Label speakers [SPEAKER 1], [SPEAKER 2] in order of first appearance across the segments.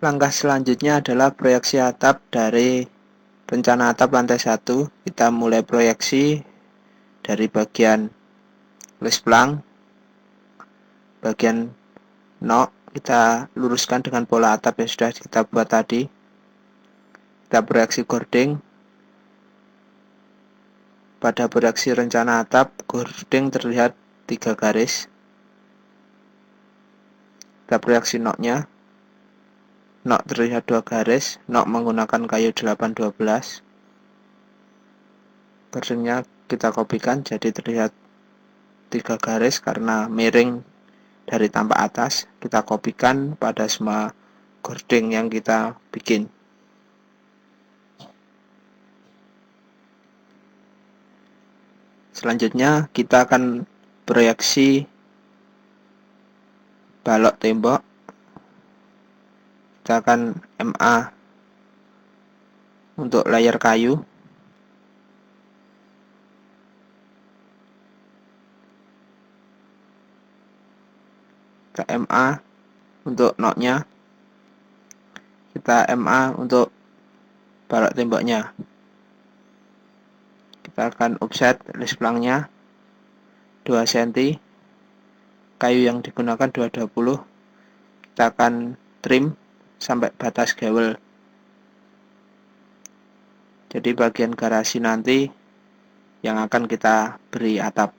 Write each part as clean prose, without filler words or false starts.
[SPEAKER 1] Langkah selanjutnya adalah proyeksi atap dari rencana atap lantai 1. Kita mulai proyeksi dari bagian lesplang, bagian nok kita luruskan dengan pola atap yang sudah kita buat tadi. Kita proyeksi gording. Pada proyeksi rencana atap, gording terlihat 3 garis. Kita proyeksi noknya. Nok terlihat 2 garis. Nok menggunakan kayu 812. Gordingnya kita kopikan jadi terlihat 3 garis karena miring dari tampak atas. Kita kopikan pada semua gording yang kita bikin. Selanjutnya kita akan proyeksi balok tembok. Kita akan MA untuk layer kayu. Kita MA untuk noknya. Kita MA untuk balok temboknya. Kita akan offset lesplangnya 2 cm. Kayu yang digunakan 220. Kita akan trim sampai batas gavel. Jadi bagian garasi nanti yang akan kita beri atap.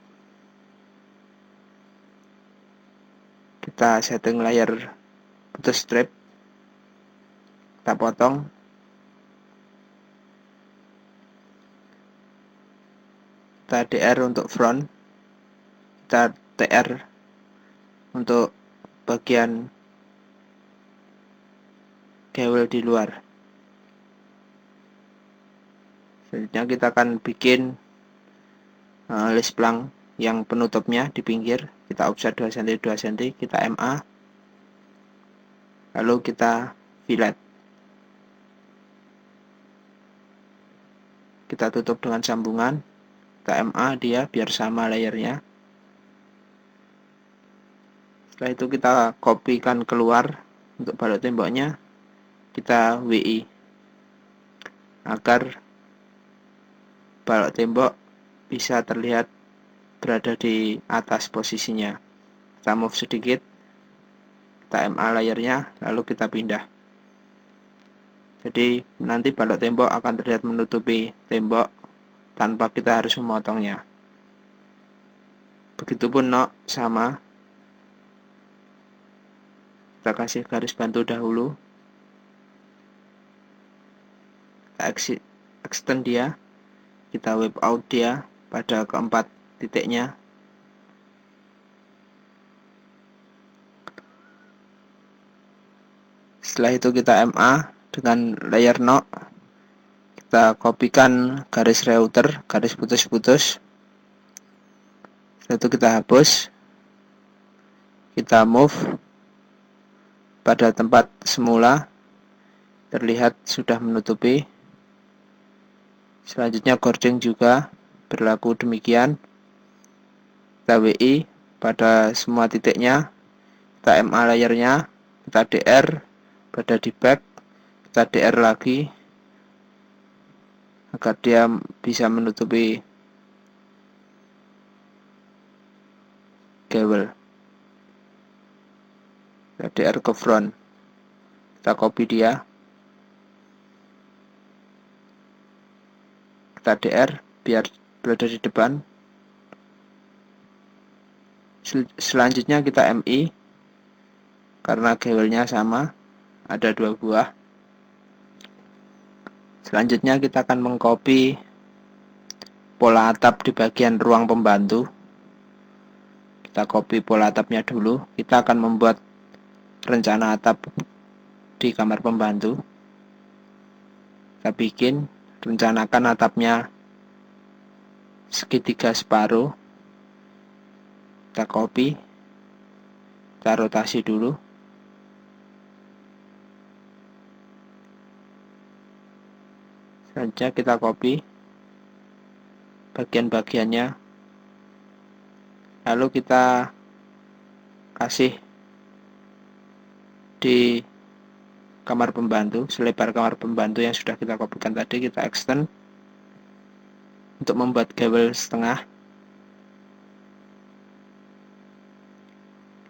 [SPEAKER 1] Kita setting layer putus strip. Kita potong. Kita DR untuk front. Kita TR untuk bagian gavel di luar. Selanjutnya kita akan bikin lesplang yang penutupnya di pinggir. Kita offset 2 cm 2 cm. Kita MA. Lalu kita fillet. Kita tutup dengan sambungan. Kita MA dia biar sama layernya. Setelah itu kita kopikan keluar untuk balok temboknya. Kita WI agar balok tembok bisa terlihat berada di atas posisinya. Kita move sedikit. Kita MA layernya, lalu kita pindah. Jadi nanti balok tembok akan terlihat menutupi tembok tanpa kita harus memotongnya. Begitupun nok sama. Kita kasih garis bantu dahulu. Kita extend dia. Kita wipe out dia pada keempat titiknya. Setelah itu kita MA dengan layer nok. Kita kopikan garis router, garis putus-putus. Setelah itu kita hapus. Kita move pada tempat semula. Terlihat sudah menutupi. Selanjutnya gording juga berlaku demikian. Kita WI pada semua titiknya. Kita MA layernya. Kita DR pada di back. Kita DR lagi agar dia bisa menutupi gavel. Kita DR ke front. Kita copy dia. Kita DR biar berada di depan. Selanjutnya kita MI karena gavelnya sama, ada 2 buah. Selanjutnya kita akan mengcopy pola atap di bagian ruang pembantu. Kita copy pola atapnya dulu. Kita akan membuat rencana atap di kamar pembantu. Kita bikin, rencanakan atapnya segitiga separuh. Kita copy. Kita rotasi dulu. Selanjutnya kita copy bagian-bagiannya. Lalu kita kasih di kamar pembantu, selebar kamar pembantu yang sudah kita kopikan tadi, kita extend untuk membuat gavel setengah.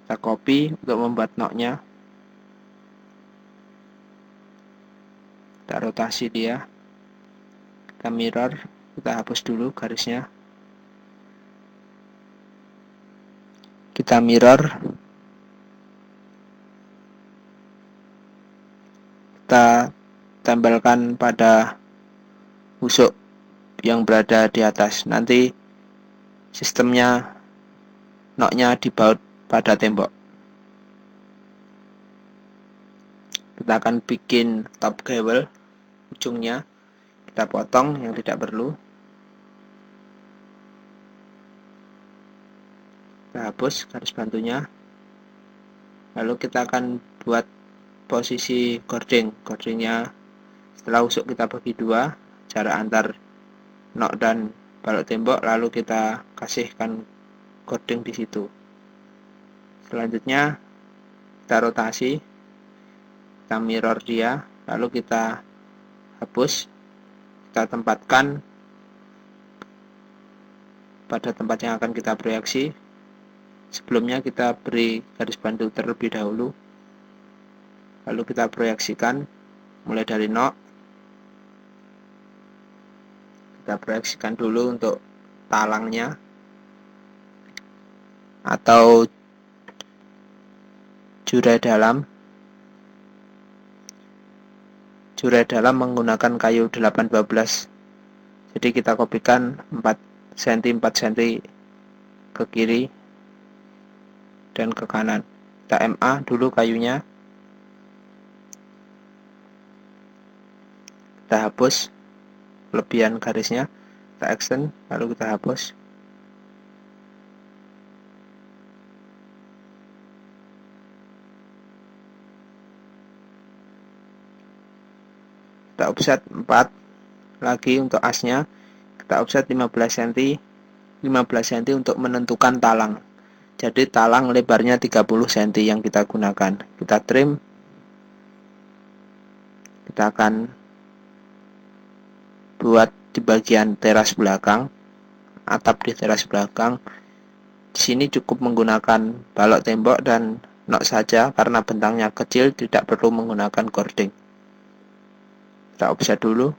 [SPEAKER 1] Kita copy untuk membuat notnya, kita rotasi dia, kita mirror, kita hapus dulu garisnya, kita mirror, kita tempelkan pada usuk yang berada di atas. Nanti sistemnya notnya dibaut pada tembok. Kita akan bikin top gavel, ujungnya kita potong yang tidak perlu, kita hapus garis bantunya. Lalu kita akan buat posisi cordingnya setelah usuk kita bagi dua, jarak antar nok dan balok tembok, lalu kita kasihkan cording di situ. Selanjutnya kita rotasi, kita mirror dia, lalu kita hapus, kita tempatkan pada tempat yang akan kita proyeksi. Sebelumnya kita beri garis bantu terlebih dahulu, lalu kita proyeksikan mulai dari nok. Kita proyeksikan dulu untuk talangnya atau jurai dalam. Jurai dalam menggunakan kayu 812. Jadi kita kopikan 4 cm 4 cm ke kiri dan ke kanan. Kita MA dulu kayunya. Kita hapus kelebihan garisnya, kita extend, lalu kita hapus. Kita offset 4 lagi untuk asnya, kita offset 15 cm 15 cm untuk menentukan talang. Jadi talang lebarnya 30 cm yang kita gunakan. Kita trim, kita akan buat di bagian teras belakang, atap di teras belakang. Di sini cukup menggunakan balok tembok dan nok saja karena bentangnya kecil, tidak perlu menggunakan cording. Kita offset dulu.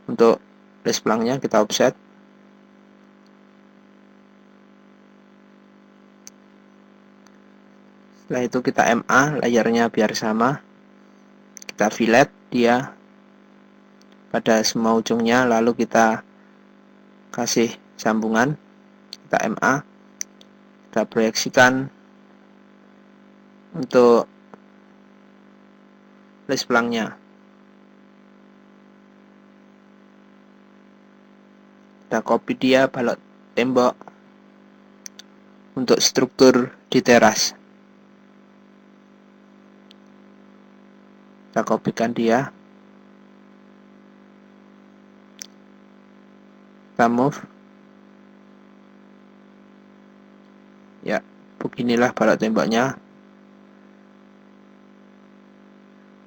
[SPEAKER 1] Untuk les pelangnya kita offset. Setelah itu kita MA layarnya biar sama. Kita fillet dia pada semua ujungnya, lalu kita kasih sambungan. Kita MA, kita proyeksikan untuk les pelangnya. Kita copy dia balok tembok untuk struktur di teras. Kita kopikan dia, kita move. Ya, beginilah balok temboknya.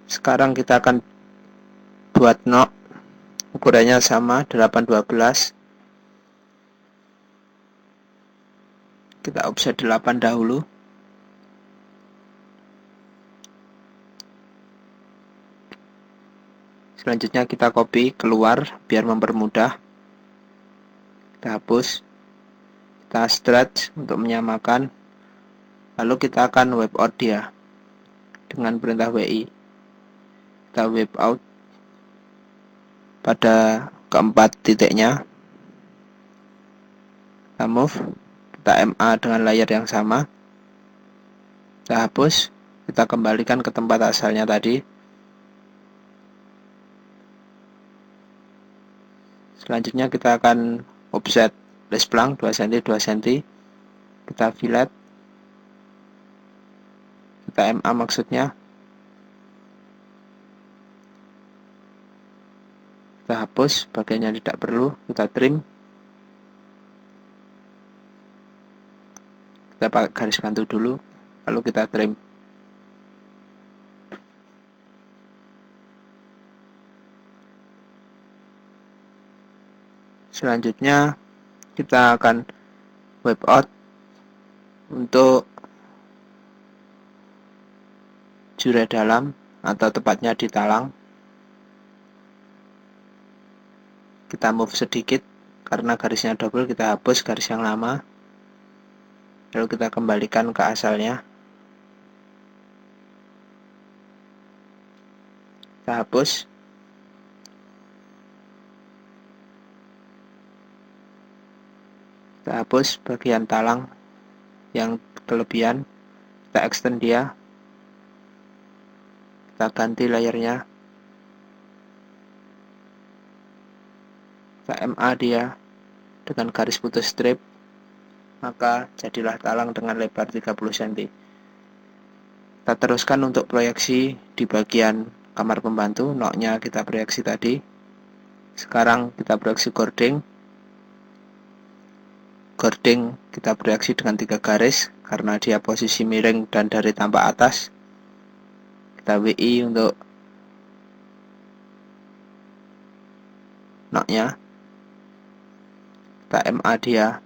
[SPEAKER 1] Sekarang kita akan buat nok, ukurannya sama 812. Kita offset 8 dahulu. Selanjutnya kita copy keluar biar mempermudah. Kita hapus, kita stretch untuk menyamakan, lalu kita akan wipe out dia dengan perintah WI. Kita wipe out pada keempat titiknya. Kita move, kita MA dengan layar yang sama, kita hapus, kita kembalikan ke tempat asalnya tadi. Selanjutnya kita akan offset les pelang 2 cm 2 cm. Kita fillet, kita MA maksudnya, kita hapus bagian yang tidak perlu, kita trim, kita pakai garis bantu dulu, lalu kita trim. Selanjutnya kita akan wipe out untuk jure dalam atau tepatnya di talang. Kita move sedikit karena garisnya double, kita hapus garis yang lama, lalu kita kembalikan ke asalnya. Kita hapus. Kita hapus bagian talang yang kelebihan, kita extend dia, kita ganti layernya, kita MA dia dengan garis putus strip, maka jadilah talang dengan lebar 30 cm. Kita teruskan untuk proyeksi di bagian kamar pembantu. Noknya kita proyeksi tadi. Sekarang kita proyeksi gording. Gording kita proyeksi dengan 3 garis karena dia posisi miring dan dari tampak atas. Kita WI untuk noknya, kita MA dia,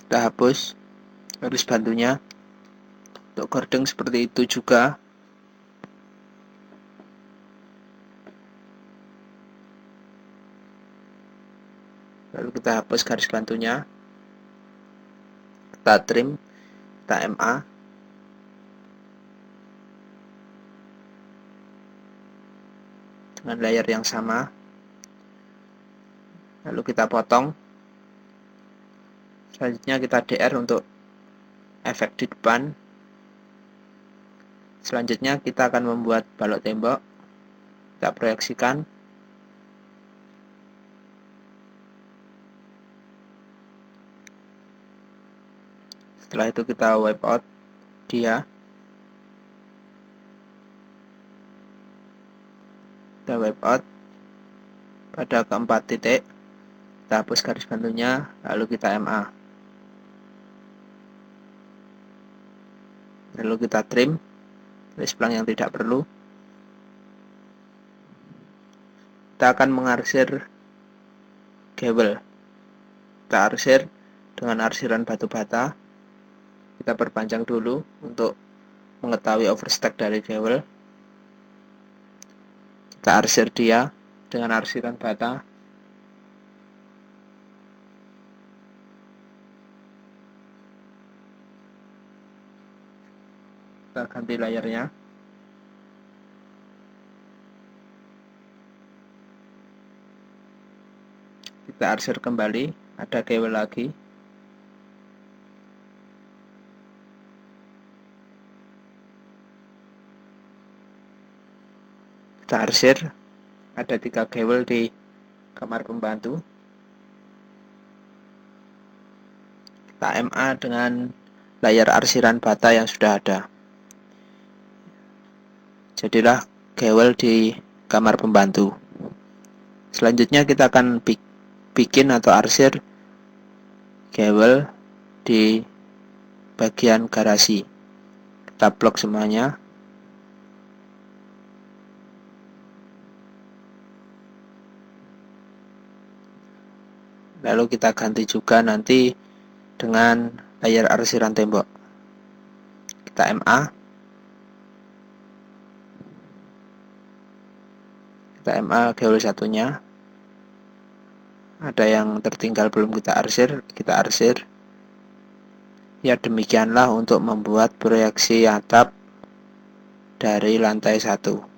[SPEAKER 1] kita hapus garis bantunya. Untuk gording seperti itu juga. Lalu kita hapus garis bantunya, kita trim, kita MA, dengan layer yang sama, lalu kita potong. Selanjutnya kita DR untuk efek di depan. Selanjutnya kita akan membuat balok tembok. Kita proyeksikan. Setelah itu kita wipe out dia. Kita wipe out pada keempat titik. Kita hapus garis bantunya, lalu kita MA. Lalu kita trim garis pelang yang tidak perlu. Kita akan mengarsir gavel. Kita arsir dengan arsiran batu bata. Kita perpanjang dulu untuk mengetahui overstack dari gavel. Kita arsir dia dengan arsiran bata. Kita ganti layernya. Kita arsir kembali, ada gavel lagi. Kita arsir, ada 3 gavel di kamar pembantu. Kita MA dengan layar arsiran bata yang sudah ada. Jadilah gavel di kamar pembantu. Selanjutnya kita akan bikin atau arsir gavel di bagian garasi. Kita blok semuanya. Lalu kita ganti juga nanti dengan layar arsiran tembok. Kita MA. Kita MA gavel satunya. Ada yang tertinggal belum kita arsir. Ya, demikianlah untuk membuat proyeksi atap dari lantai 1.